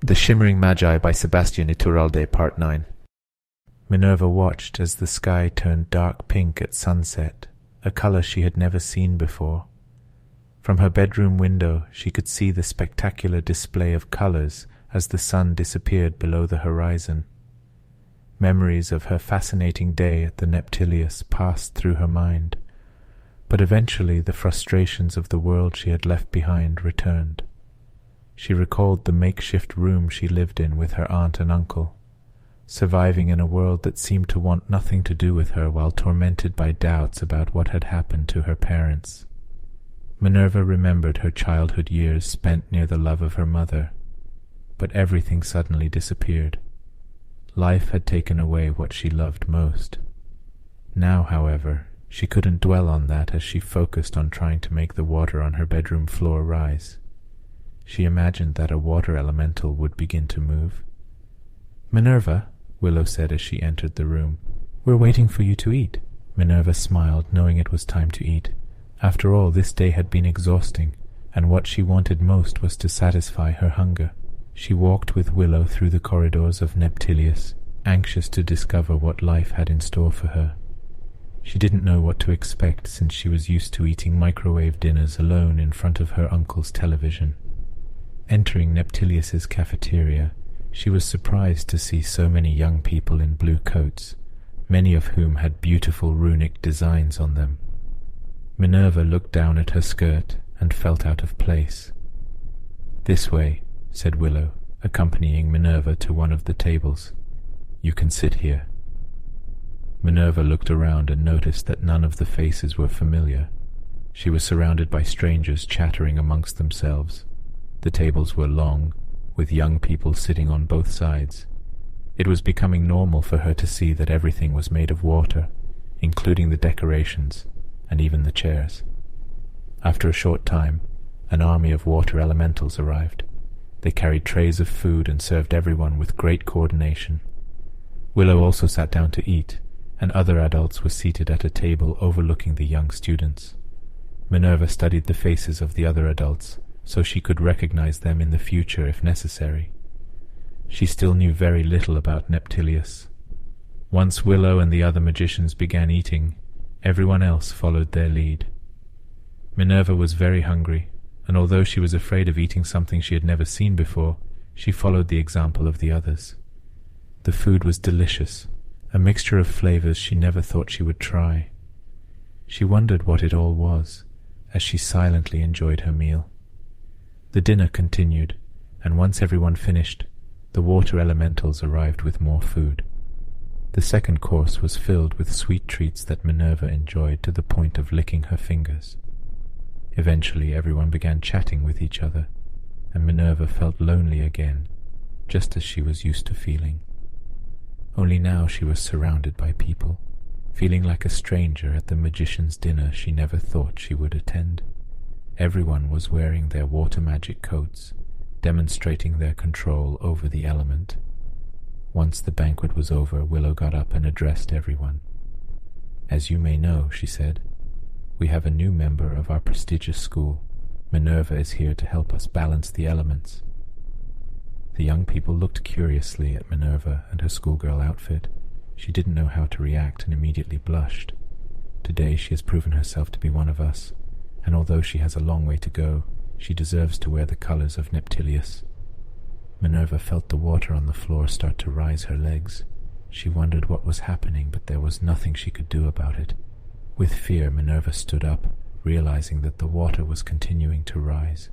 The Shimmering Magi by Sebastian Iturralde, Part 9. Minerva watched as the sky turned dark pink at sunset, a color she had never seen before. From her bedroom window she could see the spectacular display of colors as the sun disappeared below the horizon. Memories of her fascinating day at the Neptilius passed through her mind, but eventually the frustrations of the world she had left behind returned. She recalled the makeshift room she lived in with her aunt and uncle, surviving in a world that seemed to want nothing to do with her while tormented by doubts about what had happened to her parents. Minerva remembered her childhood years spent near the love of her mother, but everything suddenly disappeared. Life had taken away what she loved most. Now, however, she couldn't dwell on that as she focused on trying to make the water on her bedroom floor rise. She imagined that a water elemental would begin to move. "Minerva," Willow said as she entered the room, "we're waiting for you to eat." Minerva smiled, knowing it was time to eat. After all, this day had been exhausting, and what she wanted most was to satisfy her hunger. She walked with Willow through the corridors of Neptilius, anxious to discover what life had in store for her. She didn't know what to expect since she was used to eating microwave dinners alone in front of her uncle's television. Entering Neptilius's cafeteria, she was surprised to see so many young people in blue coats, many of whom had beautiful runic designs on them. Minerva looked down at her skirt and felt out of place. "This way," said Willow, accompanying Minerva to one of the tables. "You can sit here." Minerva looked around and noticed that none of the faces were familiar. She was surrounded by strangers chattering amongst themselves. The tables were long, with young people sitting on both sides. It was becoming normal for her to see that everything was made of water, including the decorations and even the chairs. After a short time, an army of water elementals arrived. They carried trays of food and served everyone with great coordination. Willow also sat down to eat, and other adults were seated at a table overlooking the young students. Minerva studied the faces of the other adults, so she could recognize them in the future if necessary. She still knew very little about Neptilius. Once Willow and the other magicians began eating, everyone else followed their lead. Minerva was very hungry, and although she was afraid of eating something she had never seen before, she followed the example of the others. The food was delicious, a mixture of flavors she never thought she would try. She wondered what it all was, as she silently enjoyed her meal. The dinner continued, and once everyone finished, the water elementals arrived with more food. The second course was filled with sweet treats that Minerva enjoyed to the point of licking her fingers. Eventually everyone began chatting with each other, and Minerva felt lonely again, just as she was used to feeling. Only now she was surrounded by people, feeling like a stranger at the magician's dinner she never thought she would attend. Everyone was wearing their water magic coats, demonstrating their control over the element. Once the banquet was over, Willow got up and addressed everyone. "As you may know," she said, "we have a new member of our prestigious school. Minerva is here to help us balance the elements." The young people looked curiously at Minerva and her schoolgirl outfit. She didn't know how to react and immediately blushed. Today she has proven herself to be one of us, and although she has a long way to go, she deserves to wear the colors of Neptilius. Minerva felt the water on the floor start to rise her legs. She wondered what was happening, but there was nothing she could do about it. With fear, Minerva stood up, realizing that the water was continuing to rise.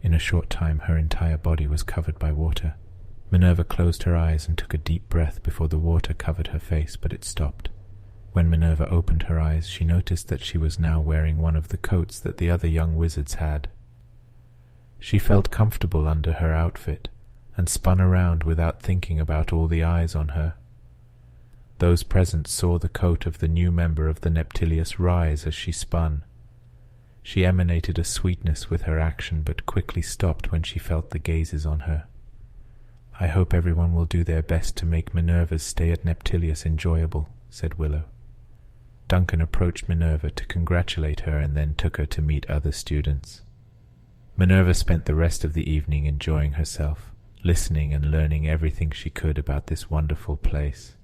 In a short time, her entire body was covered by water. Minerva closed her eyes and took a deep breath before the water covered her face, but it stopped. When Minerva opened her eyes, she noticed that she was now wearing one of the coats that the other young wizards had. She felt comfortable under her outfit, and spun around without thinking about all the eyes on her. Those present saw the coat of the new member of the Neptilius rise as she spun. She emanated a sweetness with her action, but quickly stopped when she felt the gazes on her. "I hope everyone will do their best to make Minerva's stay at Neptilius enjoyable," said Willow. Duncan approached Minerva to congratulate her and then took her to meet other students. Minerva spent the rest of the evening enjoying herself, listening and learning everything she could about this wonderful place.